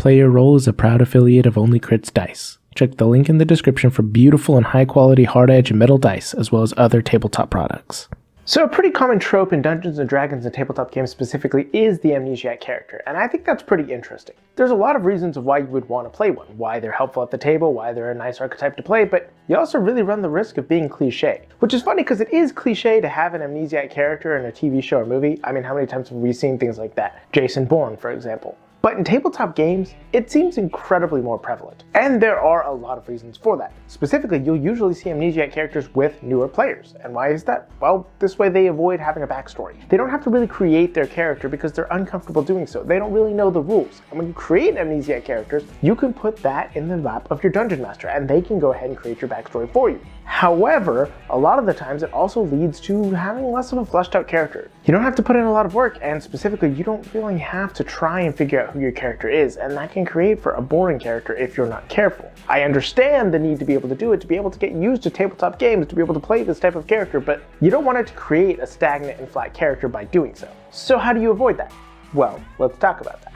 Play Your Role is a proud affiliate of Only Crits Dice. Check the link in the description for beautiful and high-quality hard-edge and metal dice, as well as other tabletop products. So a pretty common trope in Dungeons & Dragons and tabletop games specifically is the Amnesiac character, and I think that's pretty interesting. There's a lot of reasons of why you would want to play one, why they're helpful at the table, why they're a nice archetype to play, but you also really run the risk of being cliche. Which is funny because it is cliche to have an Amnesiac character in a TV show or movie. I mean, how many times have we seen things like that? Jason Bourne, for example. But in tabletop games, it seems incredibly more prevalent. And there are a lot of reasons for that. Specifically, you'll usually see Amnesiac characters with newer players. And why is that? Well, this way they avoid having a backstory. They don't have to really create their character because they're uncomfortable doing so. They don't really know the rules. And when you create Amnesiac characters, you can put that in the lap of your Dungeon Master, and they can go ahead and create your backstory for you. However, a lot of the times it also leads to having less of a fleshed out character. You don't have to put in a lot of work, and specifically, you don't really have to try and figure out who your character is, and that can create for a boring character if you're not careful. I understand the need to be able to do it, to be able to get used to tabletop games, to be able to play this type of character, but you don't want it to create a stagnant and flat character by doing so. So how do you avoid that? Well, let's talk about that.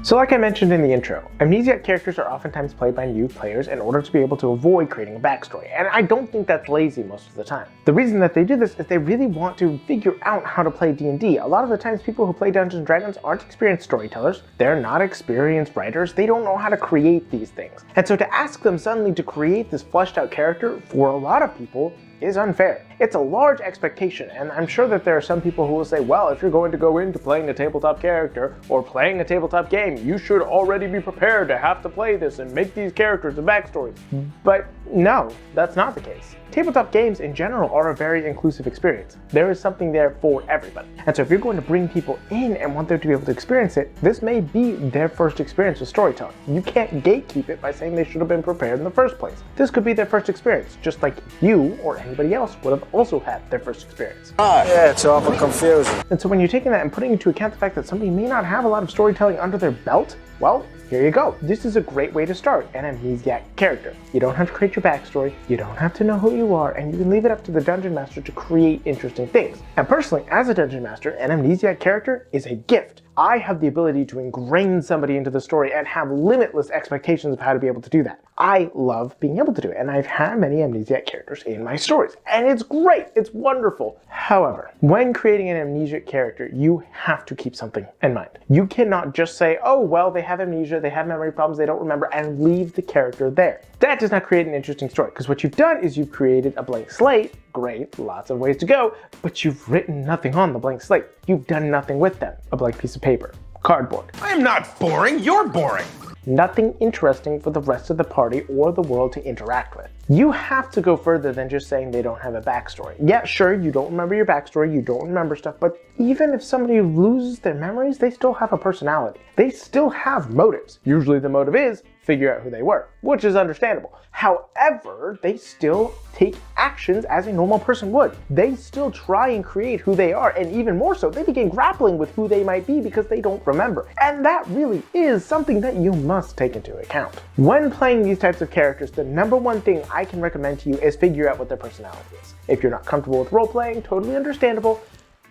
So like I mentioned in the intro, Amnesiac characters are oftentimes played by new players in order to be able to avoid creating a backstory, and I don't think that's lazy most of the time. The reason that they do this is they really want to figure out how to play D&D. A lot of the times people who play Dungeons & Dragons aren't experienced storytellers, they're not experienced writers, they don't know how to create these things. And so to ask them suddenly to create this fleshed out character, for a lot of people, is unfair. It's a large expectation, and I'm sure that there are some people who will say, well, if you're going to go into playing a tabletop character or playing a tabletop game, you should already be prepared to have to play this and make these characters and backstories. But no, that's not the case. Tabletop games in general are a very inclusive experience. There is something there for everybody. And so if you're going to bring people in and want them to be able to experience it, this may be their first experience with storytelling. You can't gatekeep it by saying they should have been prepared in the first place. This could be their first experience, just like you or anybody else would have also had their first experience. Yeah, it's awful confusing. And so when you're taking that and putting into account the fact that somebody may not have a lot of storytelling under their belt, well, here you go. This is a great way to start an Amnesiac character. You don't have to create your backstory, you don't have to know who you are, and you can leave it up to the Dungeon Master to create interesting things. And personally, as a Dungeon Master, an Amnesiac character is a gift. I have the ability to ingrain somebody into the story and have limitless expectations of how to be able to do that. I love being able to do it, and I've had many Amnesiac characters in my stories, and it's great, it's wonderful. However, when creating an Amnesiac character, you have to keep something in mind. You cannot just say, oh, well, they have amnesia, they have memory problems, they don't remember, and leave the character there. That does not create an interesting story, because what you've done is you've created a blank slate. Great, lots of ways to go, but you've written nothing on the blank slate. You've done nothing with them. A blank piece of paper, cardboard. I am not boring, you're boring. Nothing interesting for the rest of the party or the world to interact with. You have to go further than just saying they don't have a backstory. Yeah, sure, you don't remember your backstory, you don't remember stuff, but even if somebody loses their memories, they still have a personality. They still have motives. Usually the motive is figure out who they were, which is understandable. However, they still take actions as a normal person would. They still try and create who they are, and even more so, they begin grappling with who they might be because they don't remember. And that really is something that you must take into account. When playing these types of characters, the number one thing I can recommend to you is figure out what their personality is. If you're not comfortable with role-playing, totally understandable.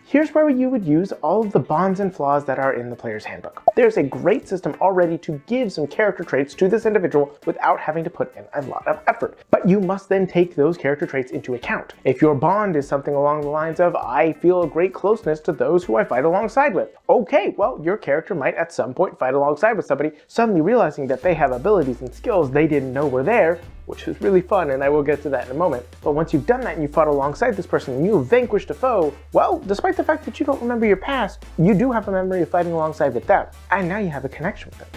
Here's where you would use all of the bonds and flaws that are in the player's handbook. There's a great system already to give some character traits to this individual without having to put in a lot of effort. But you must then take those character traits into account. If your bond is something along the lines of, I feel a great closeness to those who I fight alongside with. Okay, well, your character might at some point fight alongside with somebody, suddenly realizing that they have abilities and skills they didn't know were there, which is really fun, and I will get to that in a moment. But once you've done that and you fought alongside this person and you have vanquished a foe, well, despite the fact that you don't remember your past, you do have a memory of fighting alongside with them. And now you have a connection with them.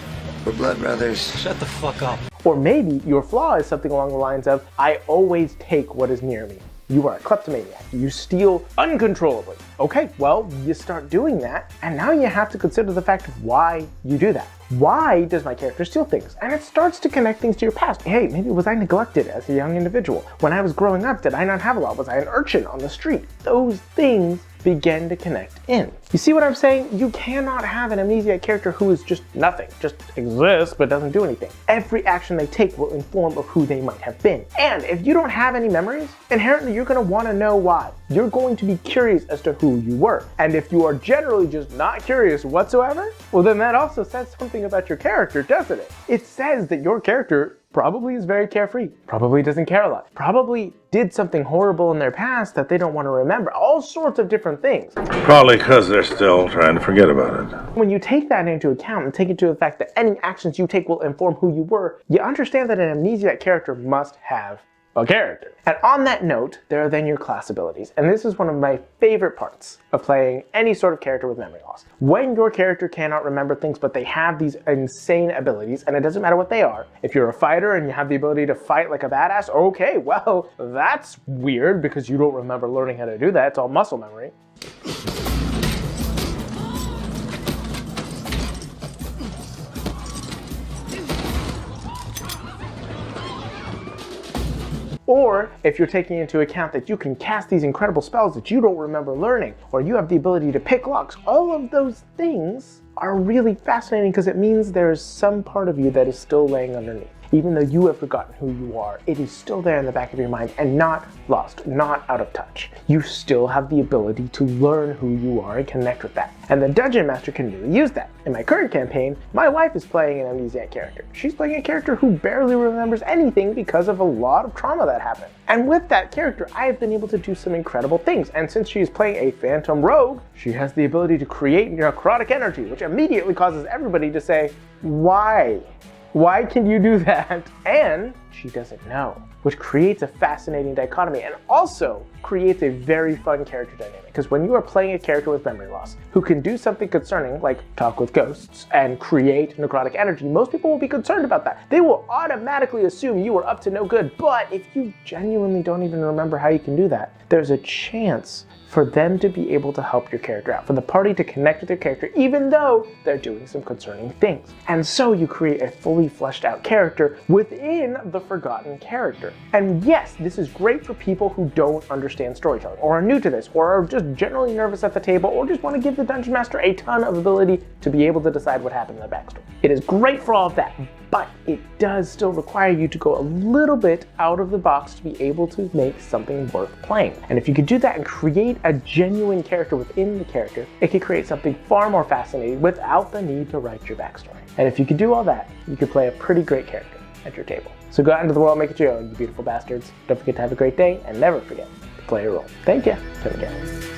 We're blood brothers. Shut the fuck up. Or maybe your flaw is something along the lines of, I always take what is near me. You are a kleptomaniac. You steal uncontrollably. Okay, well, you start doing that, and now you have to consider the fact of why you do that. Why does my character steal things? And it starts to connect things to your past. Hey, maybe was I neglected as a young individual? When I was growing up, did I not have a lot? Was I an urchin on the street? Those things begin to connect in. You see what I'm saying? You cannot have an Amnesiac character who is just nothing, just exists but doesn't do anything. Every action they take will inform of who they might have been. And if you don't have any memories, inherently you're going to want to know why. You're going to be curious as to who you were. And if you are generally just not curious whatsoever, well then that also says something about your character, doesn't it? It says that your character probably is very carefree, probably doesn't care a lot, probably did something horrible in their past that they don't want to remember, all sorts of different things. Probably because they're still trying to forget about it. When you take that into account and take into the fact that any actions you take will inform who you were, you understand that an Amnesiac character must have a character. And on that note, there are then your class abilities. And this is one of my favorite parts of playing any sort of character with memory loss. When your character cannot remember things, but they have these insane abilities, and it doesn't matter what they are. If you're a fighter and you have the ability to fight like a badass, okay, well, that's weird because you don't remember learning how to do that. It's all muscle memory. Or if you're taking into account that you can cast these incredible spells that you don't remember learning, or you have the ability to pick locks, all of those things are really fascinating because it means there's some part of you that is still laying underneath. Even though you have forgotten who you are, it is still there in the back of your mind and not lost, not out of touch. You still have the ability to learn who you are and connect with that. And the Dungeon Master can really use that. In my current campaign, my wife is playing an Amnesiac character. She's playing a character who barely remembers anything because of a lot of trauma that happened. And with that character, I have been able to do some incredible things. And since she's playing a Phantom Rogue, she has the ability to create necrotic energy, which immediately causes everybody to say, why? Why can you do that? And she doesn't know, which creates a fascinating dichotomy and also creates a very fun character dynamic. Because when you are playing a character with memory loss who can do something concerning, like talk with ghosts and create necrotic energy, most people will be concerned about that. They will automatically assume you are up to no good. But if you genuinely don't even remember how you can do that, there's a chance for them to be able to help your character out, for the party to connect with your character, even though they're doing some concerning things. And so you create a fully fleshed out character within the forgotten character. And yes, this is great for people who don't understand storytelling, or are new to this, or are just generally nervous at the table, or just want to give the Dungeon Master a ton of ability to be able to decide what happened in the backstory. It is great for all of that, but it does still require you to go a little bit out of the box to be able to make something worth playing. And if you could do that and create a genuine character within the character, it could create something far more fascinating without the need to write your backstory. And if you could do all that, you could play a pretty great character at your table. So go out into the world, make it your own, you beautiful bastards. Don't forget to have a great day, and never forget to play a role. Thank you. Come again.